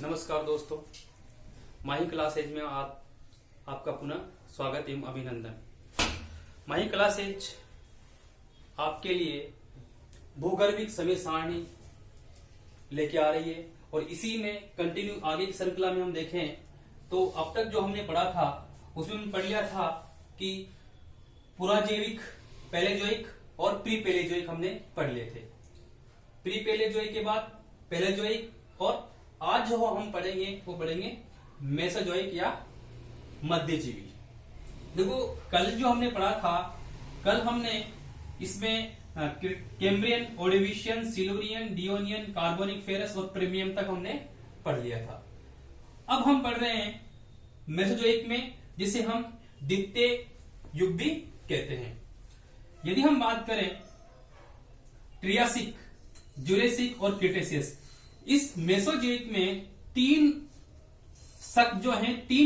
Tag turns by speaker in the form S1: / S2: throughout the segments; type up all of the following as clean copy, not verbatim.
S1: नमस्कार दोस्तों, माही class as में आपका पुनः स्वागत एवं अभिनंदन। माही क्लास एज आपके लिए भूगर्भिक समय सारणी लेके आ रही है और इसी में कंटिन्यू आगे की श्रृंखला में हम देखें तो अब तक जो हमने पढ़ा था उसमें हमने पढ़ लिया था कि पुराजैविक, पैलेजोइक और प्री पैलेजोइक हमने पढ़ लिए थे। प्री पैलेजोइक के बाद पैलेजोइक और आज जो हम पढ़ेंगे वो पढ़ेंगे मेसोजोइक या मध्यजीवी। देखो कल जो हमने पढ़ा था, कल हमने इसमें कैम्ब्रियन, ओर्डोविशियन, सिल्वरियन, डियोनियन, कार्बोनिक, फेरस और प्रीमियम तक हमने पढ़ लिया था। अब हम पढ़ रहे हैं मेसोजोइक में, जिसे हम द्वितीय युग भी कहते हैं। यदि हम बात करें ट्रियासिक, जुरेसिक और क्रिटेशियस, इस मेसोजोइक में तीन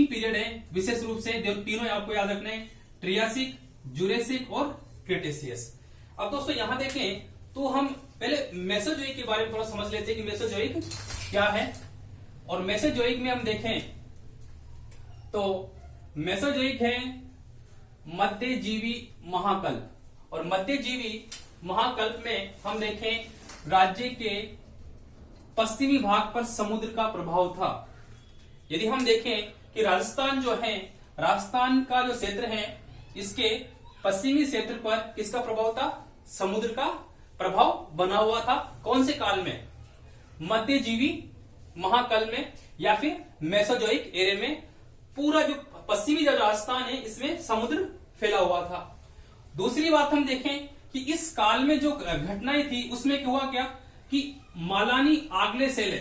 S1: पीरियड है विशेष रूप से, तीनों आपको याद रखने, ट्रियासिक, जुरेसिक और क्रिटेशियस। अब दोस्तों यहां देखें तो हम पहले मेसोजोइक के बारे में थोड़ा समझ लेते हैं कि मेसोजोइक क्या है। और मेसोजोइक में हम देखें तो मेसोजोइक है मध्यजीवी महाकल्प, और मध्यजीवी महाकल्प में हम देखें राज्य के पश्चिमी भाग पर समुद्र का प्रभाव था। यदि हम देखें कि राजस्थान जो है, राजस्थान का जो क्षेत्र है, इसके पश्चिमी क्षेत्र पर किसका प्रभाव था? समुद्र का प्रभाव बना हुआ था। कौन से काल में? मध्यजीवी महाकाल में या फिर मेसोजोइक एरे में। पूरा जो पश्चिमी जो राजस्थान है इसमें समुद्र फैला हुआ था। दूसरी बात हम देखें कि इस काल में जो घटनाएं थी उसमें हुआ क्या कि मालानी आग्नेय सेले,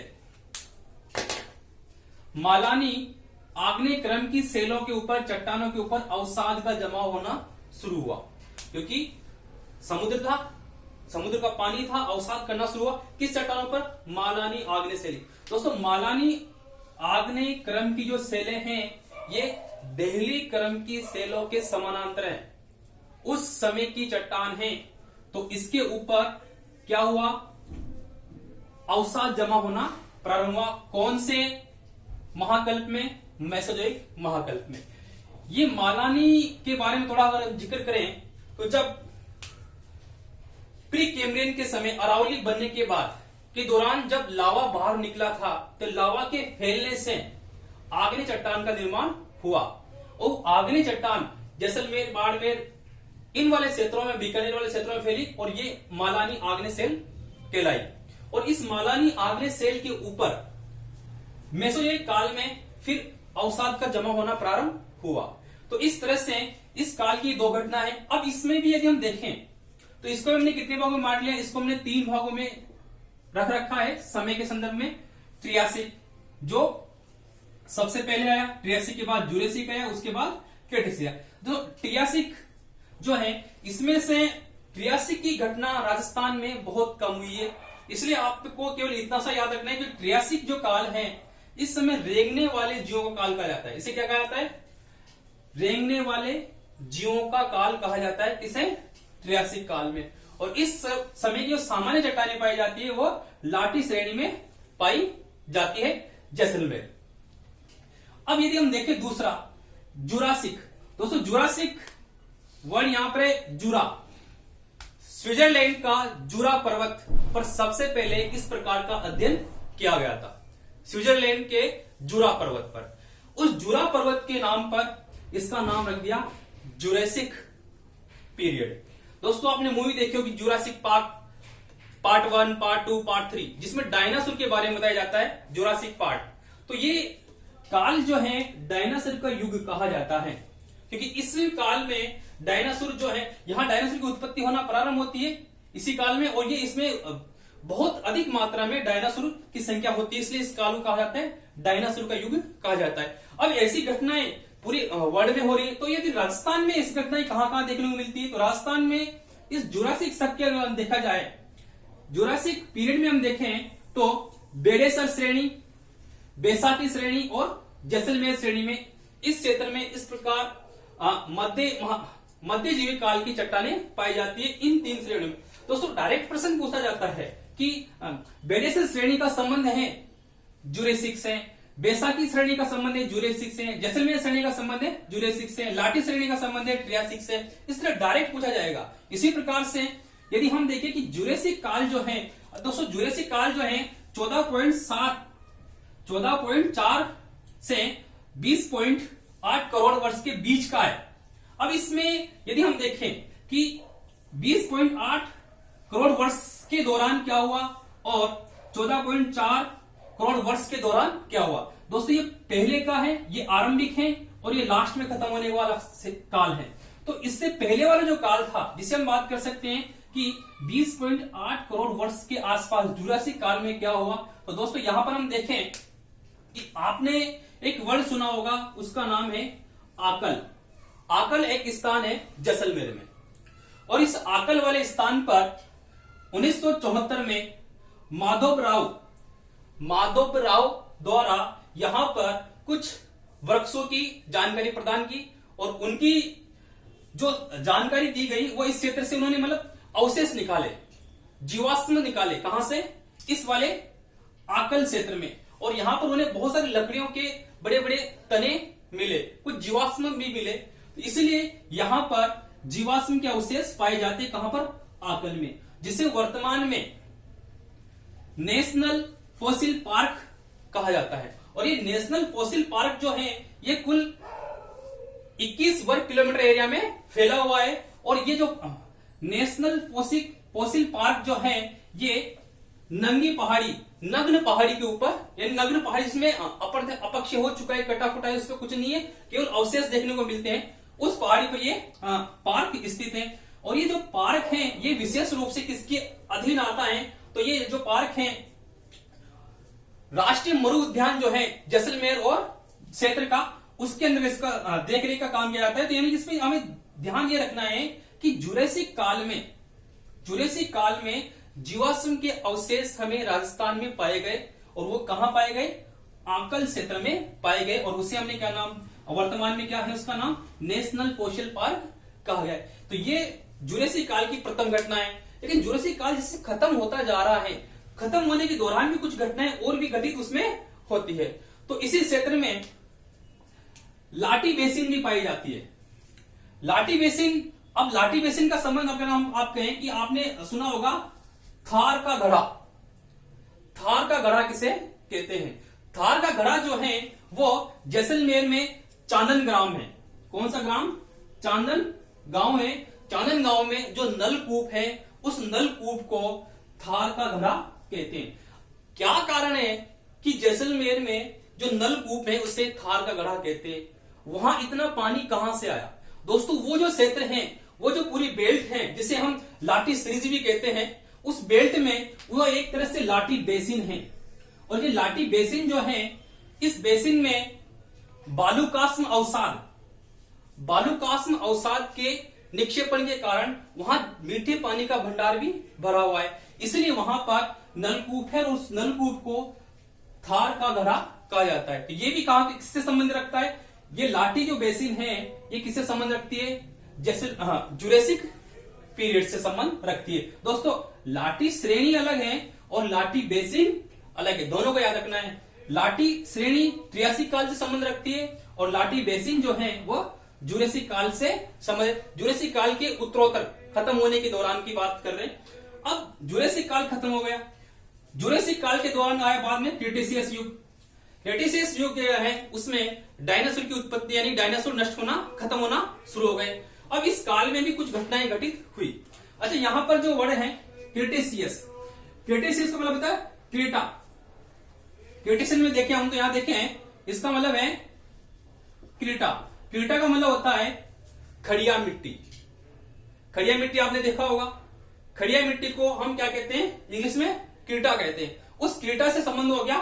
S1: मालानी आग्नेय क्रम की सेलों के ऊपर, चट्टानों के ऊपर अवसाद का जमा होना शुरू हुआ, क्योंकि समुद्र था, समुद्र का पानी था, अवसाद करना शुरू हुआ। किस चट्टानों पर? मालानी आग्नेय सेले। दोस्तों मालानी आग्नेय क्रम की जो सेले हैं ये देहली क्रम की सेलों के समानांतर हैं, उस समय की चट्टान है। तो इसके ऊपर क्या हुआ? अवसाद जमा होना प्रारंभ हुआ। कौन से महाकल्प में? मेसोजोइक महाकल्प में। ये मालानी के बारे में थोड़ा अगर जिक्र करें तो जब प्री कैम्ब्रियन के समय, अरावली बनने के बाद के दौरान जब लावा बाहर निकला था तो लावा के फैलने से आग्नेय चट्टान का निर्माण हुआ। और आग्नेय चट्टान जैसलमेर, बाड़मेर, इन वाले क्षेत्रों में, बीकानेर वाले क्षेत्रों में फैली और ये मालानी आग्नेय सेल कहलाई। और इस मालानी आग्नेय सेल के ऊपर मेसोजोइक काल में फिर अवसाद का जमा होना प्रारंभ हुआ। तो इस तरह से इस काल की दो घटना है। अब इसमें भी यदि हम देखें तो इसको हमने कितने भागों में बांट लिया? इसको हमने तीन भागों में रख रखा है समय के संदर्भ में। ट्रियासिक जो सबसे पहले आया, ट्रियासिक के बाद जुरेसिक आया, उसके बाद क्रिटेशियस। तो ट्रियासिक जो है, इसमें से ट्रियासिक की घटना राजस्थान में बहुत कम हुई है। इसलिए आपको केवल इतना सा याद रखना है कि ट्रियासिक जो काल है इस समय रेंगने वाले जीवों का काल कहा जाता है। इसे क्या कहा जाता है? रेंगने वाले जीवों का काल कहा जाता है। इसे ट्रियासिक काल में। और इस समय की जो सामान्य चट्टानें पाई जाती है वो लाठी श्रेणी में पाई जाती है, जैसलमेर। अब यदि हम देखें दूसरा जुरासिक, दोस्तों जुरासिक वर्ड यहां पर जुरा, स्विट्जरलैंड का जुरा पर्वत पर सबसे पहले इस प्रकार का अध्ययन किया गया था। स्विट्जरलैंड के जुरा पर्वत पर, उस जुरा पर्वत के नाम पर इसका नाम रख दिया जुरासिक पीरियड। दोस्तों आपने मूवी देखी होगी जुरासिक पार्ट 1, पार्ट 2, पार्ट 3, जिसमें डायनासोर के बारे में बताया जाता है, जुरासिक पार्ट। तो ये काल जो है डायनासोर का युग कहा जाता है, क्योंकि इस काल में डायनासोर जो है, यहां डायनासोर की उत्पत्ति होना प्रारंभ होती है इसी काल में, और ये इसमें बहुत अधिक मात्रा में डायनासोर की संख्या होती है, इसलिए इस काल को कहा जाता है डायनासोर का युग कहा जाता है। अब ऐसी घटनाएं पूरी वर्ल्ड में हो रही है, तो यदि राजस्थान में ऐसी घटनाएं कहां देखने को मिलती है तो राजस्थान में इस जुरासिक शक अगर देखा जाए, जुरासिक पीरियड में हम देखें तो बेडेसर श्रेणी, बैसाखी श्रेणी और जैसलमेर श्रेणी में, इस क्षेत्र में इस प्रकार मध्यजीवी काल की चट्टानें पाई जाती है इन तीन श्रेणियों में। दोस्तों डायरेक्ट प्रश्न पूछा जाता है कि बेडेसर श्रेणी का संबंध है जुरेसिक से, बैसाखी श्रेणी का संबंध है जुरेसिक से, जैसलमेर श्रेणी का संबंध है जुरेसिक से, लाटी श्रेणी का संबंध है ट्रियासिक से। इस तरह डायरेक्ट पूछा जाएगा। इसी प्रकार से यदि हम देखें कि जुरेसिक काल जो है दोस्तों, जुरेसिक काल जो है 14.4 से 20.8 करोड़ वर्ष के बीच का है। अब इसमें यदि हम देखें कि 20.8 करोड़ वर्ष के दौरान क्या हुआ और 14.4 करोड़ वर्ष के दौरान क्या हुआ। दोस्तों ये पहले का है, ये आरंभिक है और ये लास्ट में खत्म होने वाला काल है। तो इससे पहले वाला जो काल था जिसे हम बात कर सकते हैं कि 20.8 करोड़ वर्ष के आसपास जुरासिक काल में क्या हुआ। तो दोस्तों यहां पर हम देखें कि आपने एक वर्ड सुना होगा, उसका नाम है आकल। आकल एक स्थान है जैसलमेर में, और इस आकल वाले स्थान पर 1974 में माधव राव द्वारा यहां पर कुछ वृक्षों की जानकारी प्रदान की, और उनकी जो जानकारी दी गई वो इस क्षेत्र से उन्होंने मतलब अवशेष निकाले, जीवाश्म निकाले। कहां से? इस वाले आकल क्षेत्र में। और यहां पर उन्हें बहुत सारी लकड़ियों के बड़े बड़े तने मिले, कुछ जीवाश्म भी मिले। तो इसलिए यहां पर जीवाश्म के अवशेष पाए जाते हैं। कहां पर? आकल में, जिसे वर्तमान में नेशनल फॉसिल पार्क कहा जाता है। और ये नेशनल फॉसिल पार्क जो है ये कुल 21 वर्ग किलोमीटर एरिया में फैला हुआ है। और ये जो नेशनल फॉसिल पार्क जो है ये नंगी पहाड़ी, नग्न पहाड़ी के ऊपर, यानी नग्न पहाड़ी जिसमें अपक्ष हो चुका है, कटा फटा है, उस पर कुछ नहीं है, केवल अवशेष देखने को मिलते हैं, उस पहाड़ी पर ये पार्क स्थित है। और ये जो पार्क है ये विशेष रूप से किसके अधीन आता है? तो ये जो पार्क है राष्ट्रीय मरु उद्यान जो है जैसलमेर और क्षेत्र का, उसके अंदर इसका देखरेख का काम किया जाता है। तो यानी इसमें हमें ध्यान ये रखना है कि जुरेसिक काल में जीवाश्म के अवशेष हमें राजस्थान में पाए गए, और वो कहां पाए गए? आकल क्षेत्र में पाए गए। और उसे हमने क्या नाम, वर्तमान में क्या है उसका नाम? नेशनल फॉसिल पार्क कहा गया है। तो ये जुरेसिक काल की प्रथम घटना है। लेकिन जुरेसिक काल जिससे खत्म होता जा रहा है, खत्म होने के दौरान भी कुछ घटनाएं और भी घटित उसमें होती है। तो इसी क्षेत्र में लाटी बेसिन भी पाई जाती है। लाटी बेसिन, अब लाटी बेसिन का संबंध अगर हम आप कहें कि आपने सुना होगा थार का घड़ा। थार का घड़ा किसे कहते हैं? थार का घड़ा जो है वो जैसलमेर में चांदन ग्राम है। कौन सा ग्राम? चांदन गांव है। चांदन गांव में जो नलकूप है, उस नलकूप को थार का घड़ा कहते हैं। क्या कारण है कि जैसलमेर में जो नलकूप है उसे थार का घड़ा कहते हैं? वहां इतना पानी कहां से आया? दोस्तों वो जो क्षेत्र है, वो जो पूरी बेल्ट है जिसे हम लाटी सीरीज भी कहते हैं, उस बेल्ट में वो एक तरह से लाटी बेसिन है। और ये लाटी बेसिन जो है, इस बेसिन में बालुकास्म अवसाद के निक्षेपण के कारण वहां मीठे पानी का भंडार भी भरा हुआ है। इसलिए वहां पर नलकूप है, और उस नलकूप को थार का घड़ा कहा जाता है। तो ये भी कहा किससे संबंध रखता है? ये लाटी जो बेसिन है ये किससे संबंध रखती है? जैसे जुरेसिक पीरियड से संबंध रखती है। दोस्तों लाटी श्रेणी अलग है और लाटी बेसिन अलग है, दोनों को याद रखना है। लाटी श्रेणी ट्रियासिक काल से संबंध रखती है, और लाटी बेसिन जो है वो जुरेसिक काल से संबंध, जुरेसिक काल के उत्तरोत्तर खत्म होने के दौरान की बात कर रहे हैं। अब जुरेसिक काल खत्म हो गया, जुरेसिक काल के दौरान आया बाद में क्रीटेशियस युग। क्रीटेशियस युग जो है उसमें डायनासोर की उत्पत्ति, यानी डायनासोर नष्ट होना, खत्म होना शुरू हो गए। अब इस काल में भी कुछ घटनाएं घटित हुई। अच्छा, यहां पर जो वर्ड है क्रीटेशियस, क्रीटेशियस का मतलब होता है क्रीटा। क्रीटेशियस में देखें हम, तो यहां देखें इसका मतलब है क्रीटा। क्रीटा का मतलब होता है खड़िया मिट्टी। खड़िया मिट्टी आपने देखा होगा। खड़िया मिट्टी को हम क्या कहते हैं? इंग्लिश में क्रीटा कहते हैं। उस क्रीटा से संबंध हो गया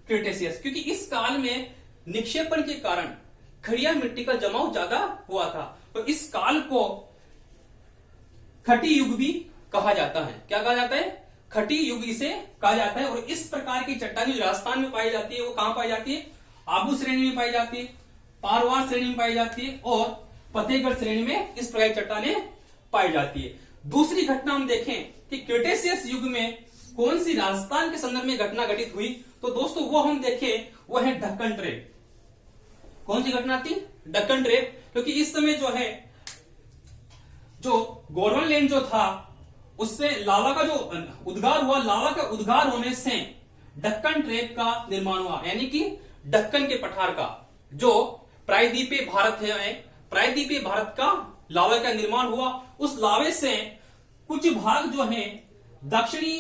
S1: क्रीटेशियस, क्योंकि इस काल में निक्षेपण के कारण खड़िया मिट्टी का जमाव ज्यादा हुआ था। तो इस काल को खटी युग भी कहा जाता है। क्या कहा जाता है? खटी युग इसे कहा जाता है। और इस प्रकार की चट्टानें जो राजस्थान में पाई जाती है वो कहां पाई जाती है? आबू श्रेणी में पाई जाती है, पारवार श्रेणी में पाई जाती है, और फतेहगढ़ श्रेणी में इस प्रकार की चट्टानें पाई जाती है। दूसरी घटना हम देखें कि क्रीटेशियस युग में कौन सी राजस्थान के संदर्भ में घटना घटित हुई, तो दोस्तों वो हम देखें, वो है दक्कन ट्रेप। कौन सी घटना थी? दक्कन ट्रेप। क्योंकि इस समय जो गोंडवाना जो था उससे लावा का जो उद्गार हुआ, लावा का उद्गार होने से दक्कन ट्रेप का निर्माण हुआ, यानी कि दक्कन के पठार का जो प्रायद्वीपीय भारत है, प्रायद्वीपीय भारत का लावा का निर्माण हुआ। उस लावे से कुछ भाग जो है दक्षिणी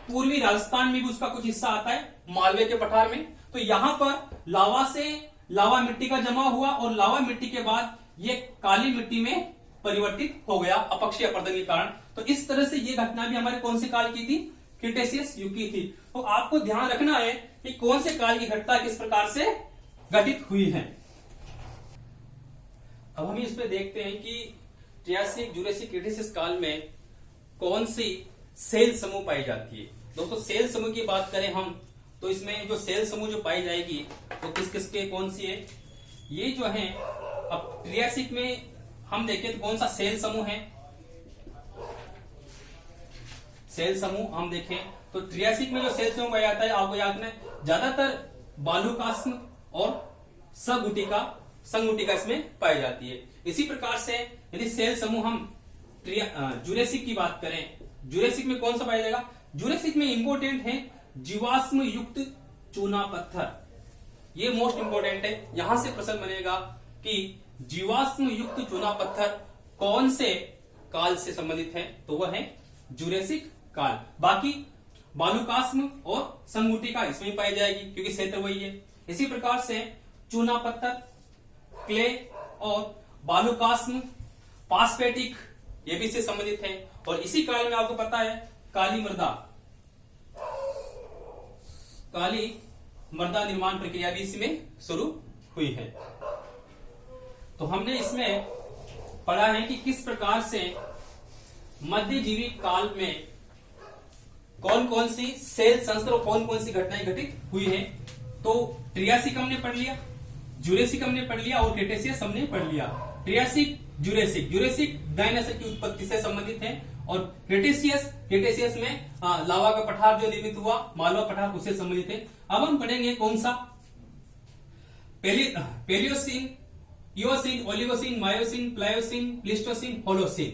S1: पूर्वी राजस्थान में भी उसका कुछ हिस्सा आता है, मालवे के पठार में। तो यहां पर लावा से लावा मिट्टी का जमा हुआ और लावा मिट्टी के बाद ये काली मिट्टी में परिवर्तित हो गया अपक्षीय अपरदन के कारण। तो इस तरह से ये घटना भी हमारे कौन से काल की थी? क्रिटेशियस युग की थी। तो आपको ध्यान रखना है कि कौन से काल की घटना किस प्रकार से घटित हुई है। अब हम इस पे देखते हैं कि ट्रियासिक, जूरेसिक, क्रिटेशियस काल में कौन सी सेल समूह पाई जाती है। दोस्तों सेल समूह की बात करें हम, तो इसमें जो सेल समूह जो पाई जाएगी तो किस किस के कौन सी है, ये जो है। अब ट्रियासिक में हम देखें तो कौन सा सेल समूह है, सेल समूह हम देखें तो ट्रियासिक में जो सेल समूह पाया जाता है, आपको याद रखना है, ज्यादातर बालुकास्म और संगुटिका इसमें पाई जाती है। इसी प्रकार से यदि सेल समूह हम जूरेसिक की बात करें, जूरेसिक में कौन सा पाया जाएगा? जूरेसिक में इंपोर्टेंट है जीवाश्म युक्त चूना पत्थर, ये मोस्ट इंपोर्टेंट है। यहां से प्रश्न बनेगा कि जीवाश्म युक्त चूना पत्थर कौन से काल से संबंधित है, तो वह है जूरेसिक काल। बाकी बालुकास्म और संगुटिका इसमें पाई जाएगी क्योंकि क्षेत्र वही है। इसी प्रकार से चूना पत्थर, क्ले और बालुकास्म, पासपेटिक, ये भी इससे संबंधित है। और इसी काल में आपको पता है काली मृदा निर्माण प्रक्रिया भी इसमें शुरू हुई है। तो हमने इसमें पढ़ा है कि किस प्रकार से मध्यजीवी काल में कौन कौन सी सेल संस्त्र और कौन कौन सी घटनाएं घटित हुई है। तो ट्रियासिक हमने पढ़ लिया, जूरेसिक हमने पढ़ लिया और क्रिटेशियस हमने पढ़ लिया। ट्रियासिक, जूरेसिक डायनासोर की उत्पत्ति से संबंधित है और क्रिटेशियस में लावा का पठार जो निर्मित हुआ, मालवा पठार, उससे संबंधित है। अब हम पढ़ेंगे कौन सा? Palaeocene, eosin, Oligocene, myosin, Pliocene, Pleistocene, Holocene.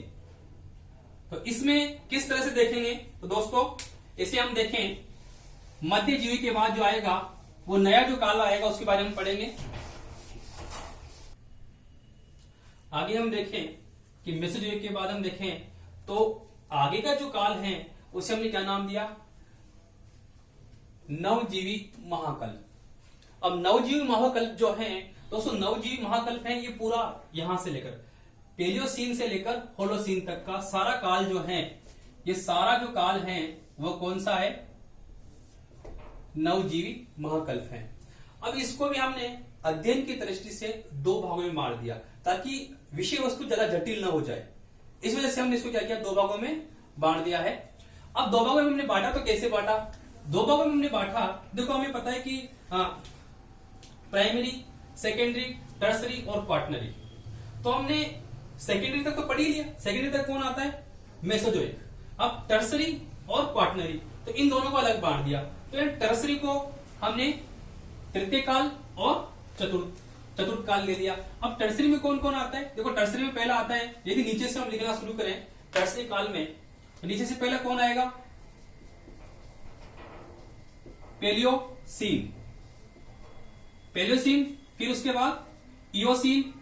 S1: तो इसमें किस तरह से देखेंगे? तो दोस्तों इसे हम देखें, मध्यजीवी के बाद जो आएगा वो नया जो काल आएगा उसके बारे में पढ़ेंगे। आगे हम देखें कि मेसोजोइक के बाद हम देखें तो आगे का जो काल है उसे हमने क्या नाम दिया? नवजीवी महाकल्प। अब नवजीवी महाकल्प जो है दोस्तों, नवजीवी महाकल्प है ये पूरा यहां से लेकर पेलियोसीन से लेकर होलोसीन तक का सारा काल जो है, ये सारा जो काल है वो कौन सा है? नवजीवी महाकल्प है। अब इसको भी हमने अध्ययन की दृष्टि से दो भागों में बांट दिया ताकि विषय वस्तु ज्यादा जटिल ना हो जाए। इस वजह से हमने इसको क्या किया? दो भागों में बांट दिया है। अब दो भागों में हमने बांटा तो कैसे बांटा? दो भागों में हमने बांटा, देखो हमें पता है कि प्राइमरी, सेकेंडरी, टर्सरी और क्वार्टनरी। तो हमने सेकेंडरी तक तो पढ़ ही लिया। सेकेंडरी तक कौन आता है? मेसोजोइक। अब टर्सरी और क्वार्टनरी, तो इन दोनों को अलग बांट दिया। तो टर्सरी को हमने तृतीय काल और चतुर्थ काल ले लिया। अब टर्सरी में कौन कौन आता है? देखो टर्सरी में पहला आता है, यदि नीचे से हम लिखना शुरू करें टर्सरी काल में, नीचे से पहला कौन आएगा? पेलियोसीन, फिर उसके बाद इओसीन,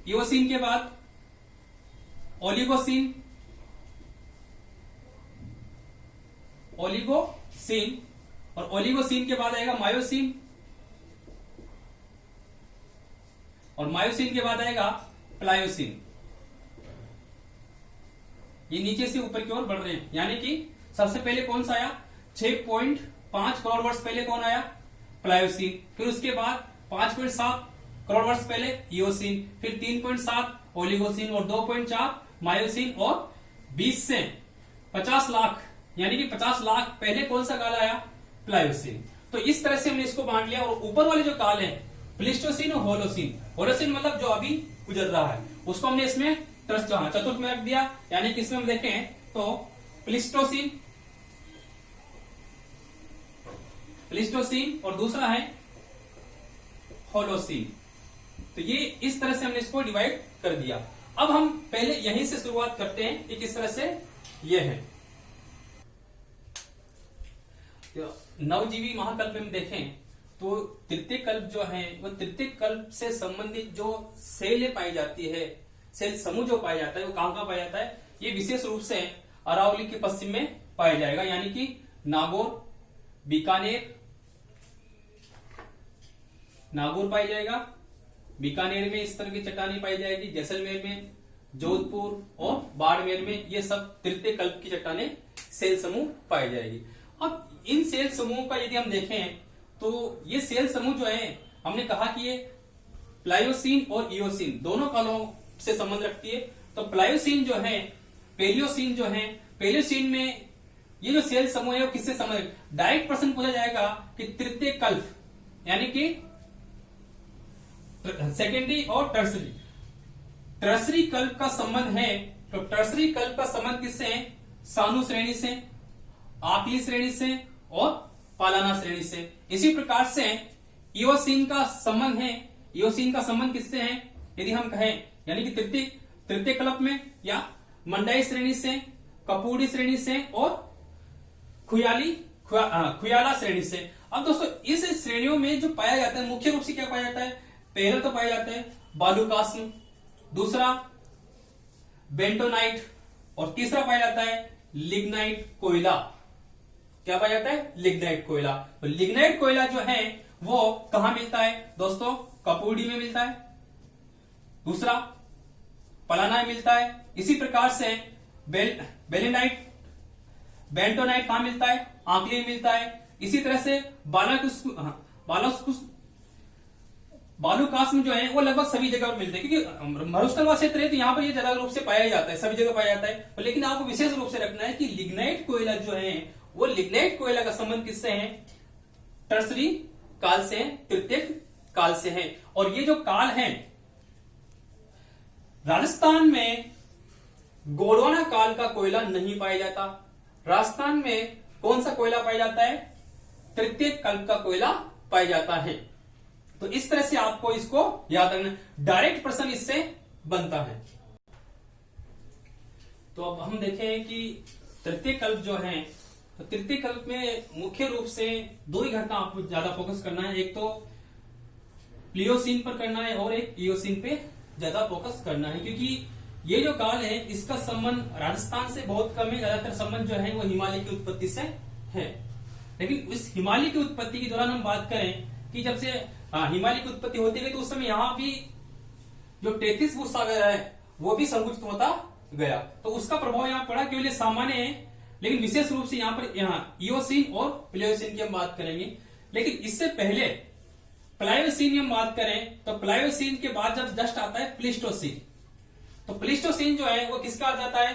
S1: इओसीन के बाद ओलिगोसीन, और ओलिगोसीन के बाद आएगा मायोसीन, और मायोसीन के बाद आएगा प्लायोसीन। ये नीचे से ऊपर की ओर बढ़ रहे हैं, यानी कि सबसे पहले कौन सा आया? 6.5 करोड़ वर्ष पहले कौन आया? प्लायोसीन। फिर उसके बाद 5.7 करोड़ वर्ष पहले इओसीन, फिर 3.7 ओलिगोसीन और 2.4 मायोसीन, और 20 से 50 लाख यानी कि 50 लाख पहले कौन सा काल आया? प्लायोसीन। तो इस तरह से हमने इसको बांट लिया। और ऊपर वाले जो काल है प्लिस्टोसीन और होलोसीन, होलोसीन मतलब जो अभी गुजर रहा है, उसको हमने इसमें चतुर्थ में रख दिया। यानी कि इसमें हम देखें तो प्लिस्टोसीन, प्लीस्टोसीन और दूसरा है होलोसीन। तो ये इस तरह से हमने इसको डिवाइड कर दिया। अब हम पहले यहीं से शुरुआत करते हैं कि किस तरह से ये है। नवजीवी महाकल्प में देखें तो तृतीय कल्प जो है वो तृतीय कल्प से संबंधित जो सेल पाई जाती है, सेल समूह जो पाया जाता है वो कहां पाया जाता है, ये विशेष रूप से अरावली के पश्चिम में पाया जाएगा, यानी कि नागौर, बीकानेर, नागौर पाई जाएगा, बीकानेर में इस तरह की चट्टानें पाई जाएगी, जैसलमेर में, जोधपुर और बाड़मेर में ये सब तृतीय कल्प की चट्टानें सेल समूह पाई जाएगी। अब इन सेल समूह का यदि हम देखें तो ये सेल समूह जो है हमने कहा कि ये प्लायोसीन और इयोसीन दोनों कालों से संबंध रखती है। तो प्लायोसीन जो है, पेलियोसीन जो है, पेलियोसीन में ये जो सेल समूह है वो किससे संबंधित, डायरेक्ट प्रश्न पूछा जाएगा कि तृतीय कल्प यानी कि सेकेंडरी और टर्सरी, टर्सरी कल्प का संबंध है। तो टर्सरी कल्प का संबंध किससे है, सानु श्रेणी से, आकली श्रेणी से और पालाना श्रेणी से। इसी प्रकार से इयोसीन का संबंध है, इयोसीन का संबंध किससे है यदि हम कहें, यानी कि तृतीय कल्प में या मंडाई श्रेणी से, कपूरी श्रेणी से और खुयाला श्रेणी से। अब दोस्तों इस श्रेणियों में जो पाया जाता है मुख्य रूप से क्या पाया जाता है, पहला तो पाया जाता है बालूकास्म, दूसरा बेंटोनाइट और तीसरा पाया जाता है लिग्नाइट कोयला। क्या पाया जाता है, लिग्नाइट कोयला। तो लिग्नाइट कोयला जो है वो कहां मिलता है दोस्तों, कपूरडी में मिलता है, दूसरा पलाना में मिलता है। इसी प्रकार से बेलेनाइट, बेंटोनाइट कहां मिलता है, आंकली में मिलता है। इसी तरह से बालूकास्म जो है वो लगभग सभी जगह पर मिलते हैं, क्योंकि मरुस्थलवा क्षेत्र है तो यहां पर ये ज्यादा रूप से पाया जाता है, सभी जगह पाया जाता है। लेकिन आपको विशेष रूप से रखना है कि लिग्नाइट कोयला जो है वो लिग्नाइट कोयला का संबंध किससे है, टर्सरी काल से, तृतीय काल से है। और ये जो काल है राजस्थान में गोंडवाना काल का कोयला नहीं पाया जाता। राजस्थान में कौन सा कोयला पाया जाता है, तृतीय कल्प का कोयला पाया जाता है। तो इस तरह से आपको इसको याद रखना, डायरेक्ट प्रश्न इससे बनता है। तो अब हम देखें कि तृतीय कल्प जो है, तो तृतीय कल्प में मुख्य रूप से दो ही घटना आपको ज्यादा फोकस करना है, एक तो प्लियोसीन पर करना है और एक इयोसीन पे ज्यादा फोकस करना है, क्योंकि ये जो काल है इसका संबंध राजस्थान से बहुत कम है, ज्यादातर संबंध जो है वो हिमालय की उत्पत्ति से है। लेकिन इस हिमालय की उत्पत्ति के दौरान हम बात करें कि जब से हिमालय की उत्पत्ति होती गई तो उस समय यहाँ भी जो 33 भूसागर है वो भी संकुचित होता गया, तो उसका प्रभाव यहाँ पड़ा, केवल सामान्य है। लेकिन विशेष रूप से यहाँ इयोसीन और प्लायोसीन की हम बात करेंगे। लेकिन इससे पहले प्लायोसीन की हम बात करें तो प्लायोसीन के बाद जब जस्ट आता है प्लीस्टोसीन, तो प्लीस्टोसीन जो है वो किसका आ जाता है,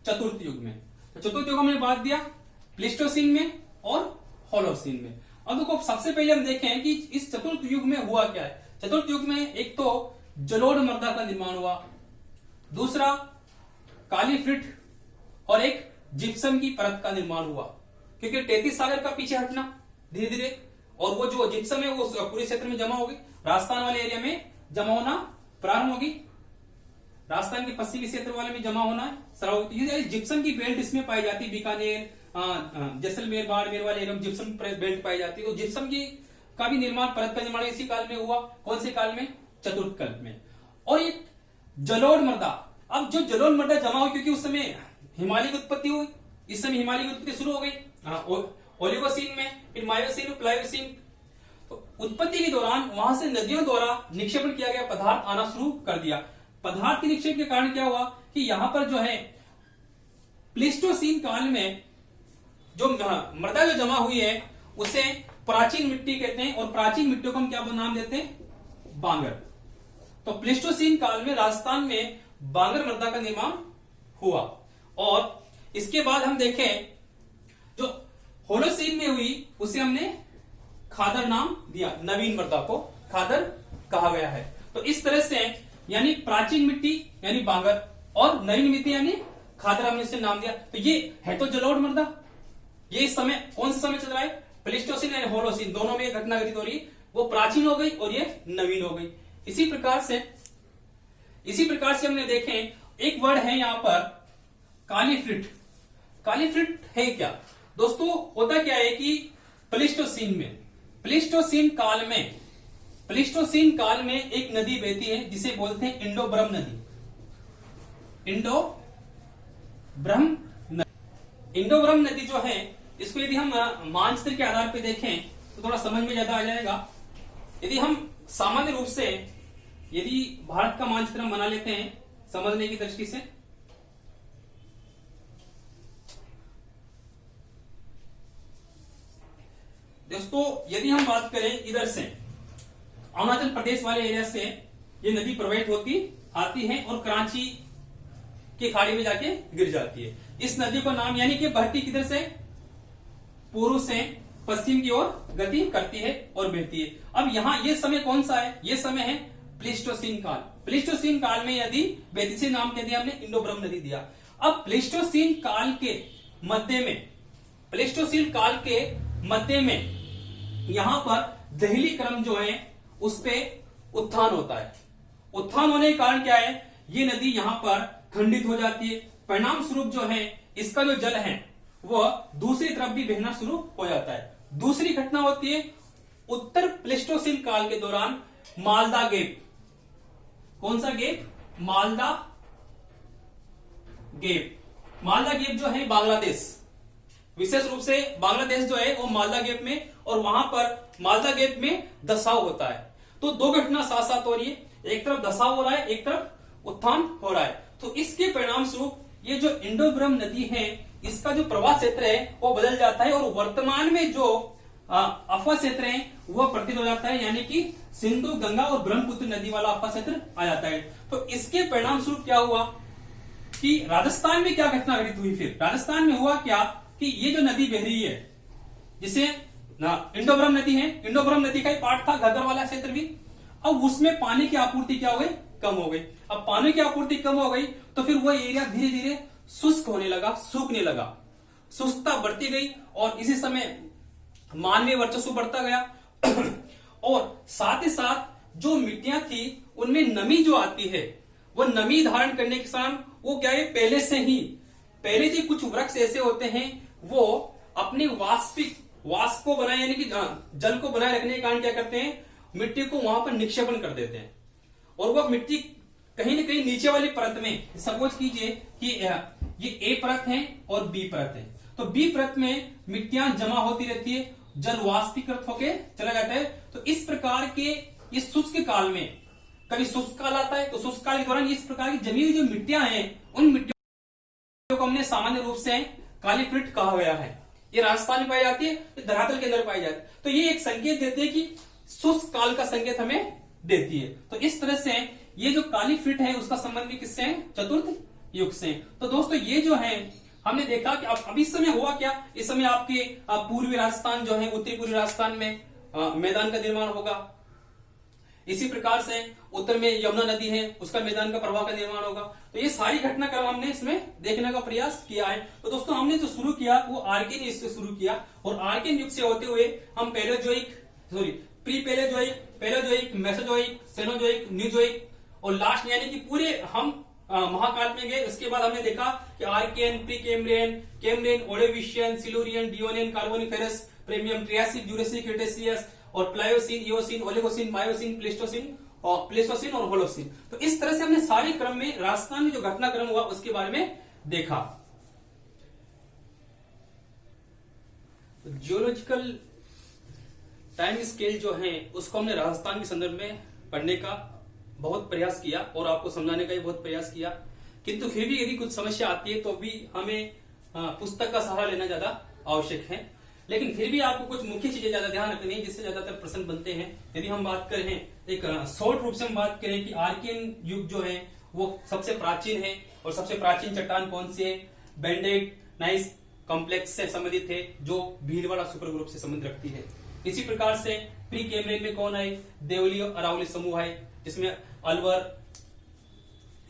S1: चतुर्थ युग में। तो चतुर्थ युग में बात दिया प्लीस्टोसीन में और होलोसीन में। अब देखो सबसे पहले हम देखें कि इस चतुर्थ युग में हुआ क्या है। चतुर्थ युग में एक तो जलोढ़ मृदा का निर्माण हुआ, दूसरा काली फ्रिट और एक जिप्सम की परत का निर्माण हुआ, क्योंकि 33 सागर का पीछे हटना धीरे धीरे, और वो जो जिप्सम है वो पूरे क्षेत्र में जमा होगी, राजस्थान वाले एरिया में जमा होना प्रारंभ होगी, राजस्थान के पश्चिमी क्षेत्र वाले में जमा होना है। जिप्सम की बेल्ट इसमें पाई जाती है, बीकानेर, जैसलमेर, बाड़मेर वाले एरिया में जिप्सम बेल्ट पाई जाती है। तो जिप्सम की का भी निर्माण, परत का निर्माण इसी काल में हुआ। कौन से काल में, चतुर्थ कल्प में। और एक जलोढ़ मृदा, अब जो जलोढ़ मृदा जमा हुई क्योंकि उस समय हिमालय की उत्पत्ति हुई, इस समय हिमालय की उत्पत्ति शुरू हो गई ओलिगोसीन में, फिर मायोसीन, प्लायोसीन। तो उत्पत्ति के दौरान वहां से नदियों द्वारा निक्षेपण किया गया पदार्थ आना शुरू कर दिया। पदार्थ के निक्षेप के कारण क्या हुआ कि यहां पर जो है प्लीस्टोसीन काल में जो मृदा जो जमा हुई है उसे प्राचीन मिट्टी कहते हैं, और प्राचीन मिट्टियों को हम क्या नाम देते हैं, बांगर। तो प्लीस्टोसीन काल में राजस्थान में बांगर मृदा का निर्माण हुआ। और इसके बाद हम देखें जो होलोसीन में हुई उसे हमने खादर नाम दिया, नवीन मृदा को खादर कहा गया है। तो इस तरह से यानी प्राचीन मिट्टी यानी बांगर और नवीन मिट्टी यानी खादर, हमने इसे नाम दिया। तो ये है तो जलोढ़ मृदा, ये इस समय कौन सा समय चल रहा है, प्लेस्टोसीन एंड होलोसीन दोनों में घटना घटित हो रही है, वो प्राचीन हो गई और ये नवीन हो गई। इसी प्रकार से हमने देखें एक वर्ड है यहां पर कालीफ्रिट। कालीफ्रिट है क्या दोस्तों? होता क्या है कि प्लेस्टोसीन काल में एक नदी बहती है जिसे बोलते हैं इंडो ब्रह्म नदी जो है, इसको यदि हम मानचित्र के आधार पर देखें तो थोड़ा समझ में ज्यादा आ जाएगा। यदि हम सामान्य रूप से यदि भारत का मानचित्र हम बना लेते हैं समझने की दृष्टि से, दोस्तों यदि हम बात करें इधर से अरुणाचल प्रदेश वाले एरिया से ये नदी प्रवाहित होती आती है और कराची की खाड़ी में जाके गिर जाती है। इस नदी को नाम यानी कि बहती किधर से? पूर्व से पश्चिम की ओर गति करती है और बहती है। अब यहाँ ये समय कौन सा है? ये समय है प्लेस्टोसीन काल। प्लेस्टोसीन काल में यदि बहती से नाम कह दिया हमने, इंडो ब्रह्म नदी दिया। अब प्लेस्टोसीन काल के मध्य में यहां पर दहली क्रम जो है उस पे उत्थान होता है। उत्थान होने के कारण क्या है? ये नदी यहां पर खंडित हो जाती है। परिणाम स्वरूप जो है इसका जो जल है वह दूसरी तरफ भी बहना शुरू हो जाता है। दूसरी घटना होती है उत्तर प्लेस्टोसीन काल के दौरान मालदा गैप। कौन सा गैप? मालदा गैप जो है बांग्लादेश, विशेष रूप से बांग्लादेश जो है वो मालदा गैप में, और वहां पर मालदा गैप में धसाव होता है। तो दो घटना साथ साथ हो रही है, एक तरफ धसाव हो रहा है, एक तरफ उत्थान हो रहा है। तो इसके परिणाम स्वरूप ये जो इंडो ब्रह्म नदी है इसका जो प्रवाह क्षेत्र है वो बदल जाता है, और वर्तमान में जो अफवाह क्षेत्र है वह प्रतीत हो जाता है, यानी कि सिंधु, गंगा और ब्रह्मपुत्र नदी वाला अफवाह क्षेत्र आ जाता है। तो इसके परिणाम स्वरूप क्या हुआ कि राजस्थान में क्या घटना घटित हुई? फिर राजस्थान में हुआ क्या कि ये जो नदी बह रही है जिसे इंडो ब्रह्म नदी है, इंडो ब्रह्म नदी का ही पार्ट था घग्गर वाला क्षेत्र भी, अब उसमें पानी की आपूर्ति क्या हो गई? कम हो गई। अब पानी की आपूर्ति कम हो गई तो फिर वह एरिया धीरे धीरे शुष्क होने लगा, सूखने लगा, शुष्कता बढ़ती गई, और इसी समय मानवीय वर्चस्व बढ़ता गया। और साथ ही साथ जो मिट्टियां थी उनमें नमी जो आती है वो नमी धारण करने के साथ वो क्या है, पहले जो कुछ वृक्ष ऐसे होते हैं वो अपने वाष्प को बनाए यानी कि जल को बनाए रखने के कारण क्या करते हैं, मिट्टी को वहां पर निक्षेपण कर देते हैं, और वह मिट्टी कहीं ना कहीं नीचे वाली परत में, सपोज कीजिए कि ये ए परत है और बी परत है, तो बी परत में मिट्टियां जमा होती रहती है, जल वाष्पीकृत होके चला जाता है। तो इस प्रकार के इस शुष्क काल में, कभी शुष्क काल आता है तो शुष्क काल के दौरान इस प्रकार की जमी हुई जो मिट्टियां हैं उन मिट्टियों को हमने सामान्य रूप से कालीफ्रिट कहा गया है। ये राजस्थान में पाई जाती है, ये धरातल के अंदर पाई जाती है। तो ये एक संकेत देते हैं कि शुष्क काल का संकेत हमें देती है। तो इस तरह से ये जो कालीफ्रिट है उसका संबंध भी किससे है? चतुर्थ युग से। तो दोस्तों ये जो है हमने देखा कि अब इस समय हुआ क्या, इस समय आपके पूर्वी राजस्थान जो है, उत्तरी पूर्वी राजस्थान में मैदान का निर्माण होगा। इसी प्रकार से उत्तर में यमुना नदी है, उसका मैदान का प्रवाह का निर्माण होगा। तो ये सारी घटनाक्रम हमने इसमें देखने का प्रयास किया है। तो दोस्तों हमने जो शुरू किया वो आर्कियन युग से शुरू किया, और आर्कियन युग से होते हुए हम पैलेजोइक, मेसोजोइक, सेनोजोइक, न्यूजोइक और लास्ट यानी कि पूरे हम महाकाल में गए। उसके बाद हमने देखा कि Archean, Precambrian, Ordovician, Silurian, Devonian, Carboniferous, Permian, Triassic, Jurassic, Cretaceous और Pliocene, Eocene, Oligocene, Miocene, Pleistocene और होलोसीन। तो इस तरह से हमने सारे क्रम में राजस्थान में जो घटनाक्रम हुआ उसके बारे में देखा। जियोलॉजिकल टाइम स्केल जो है उसको हमने राजस्थान के संदर्भ में पढ़ने का बहुत प्रयास किया और आपको समझाने का भी बहुत प्रयास किया, किंतु फिर भी यदि कुछ समस्या आती है तो भी हमें पुस्तक का सहारा लेना ज्यादा आवश्यक है। लेकिन फिर भी आपको कुछ मुख्य चीजें ज्यादा ध्यान रखनी है जिससे ज्यादातर प्रश्न बनते हैं। यदि हम बात करें एक शॉर्ट रूप से हम बात करें कि आर्कियन युग जो है वो सबसे प्राचीन है, और सबसे प्राचीन चट्टान कौन सी है? बेंडेड नाइस कॉम्प्लेक्स से संबंधित है, जो भीलवाड़ा सुपर ग्रुप से संबंध रखती है। इसी प्रकार से प्री कैम्ब्रियन में कौन है? देवली और अरावली समूह है, जिसमें अलवर।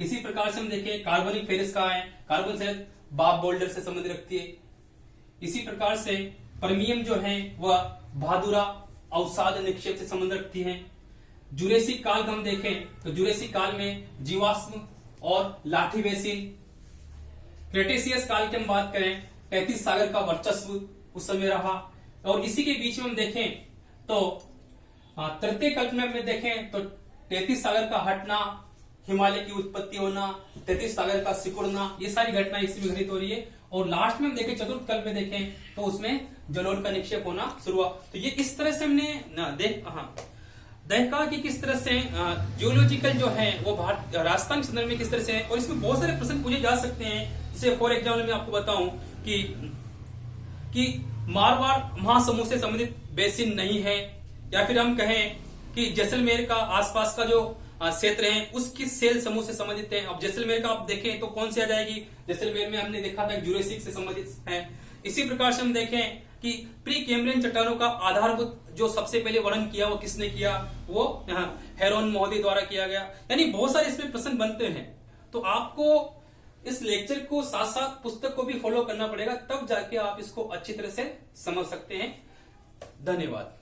S1: इसी प्रकार से हम देखें कार्बोनिक फेरस कहा है, कार्बन से बाप बोल्डर से संबंध रखती है। इसी प्रकार से परमियम जो है वह भादुरा अवसाद निक्षेप से संबंध रखती है। जुरेसिक काल का हम देखें तो जुरेसिक काल में जीवाश्म और लाठी बेसिन। क्रेटेशियस काल की हम बात करें, तैतीस सागर का वर्चस्व उस समय रहा। और इसी के बीच में हम देखें तो तृतीय कल्प में हम देखें तो 33 सागर का हटना, हिमालय की उत्पत्ति होना, 33 सागर का सिकुड़ना, ये सारी घटनाएं इसी में घटित हो रही है। और लास्ट में हम देखें चतुर्थ कल्प में देखें तो उसमें जलोढ़ का निक्षेप होना शुरू हुआ। तो ये इस तरह से हमने देखा कि किस तरह से जियोलॉजिकल जो है वो भारत राजस्थान के संदर्भ में किस तरह से है। और इसमें बहुत सारे प्रश्न पूछे जा सकते हैं। जैसे फॉर एग्जाम्पल मैं आपको बताऊं कि मारवाड़ महासमूह से संबंधित बेसिन नहीं है, या फिर हम कहें कि जैसलमेर का आसपास का जो क्षेत्र है उसकी सेल समूह से संबंधित है। अब जैसलमेर का आप देखें तो कौन सी आ जाएगी, जैसलमेर में हमने देखा था जुरेसिक से संबंधित है। इसी प्रकार से हम देखें कि प्री कैम्ब्रियन चट्टानों का आधारभूत जो सबसे पहले वर्णन किया वो किसने किया, वो हेरोन महोदय द्वारा किया गया। यानी बहुत सारे इसमें प्रश्न बनते हैं। तो आपको इस लेक्चर को साथ साथ पुस्तक को भी फॉलो करना पड़ेगा, तब जाके आप इसको अच्छी तरह से समझ सकते हैं। धन्यवाद।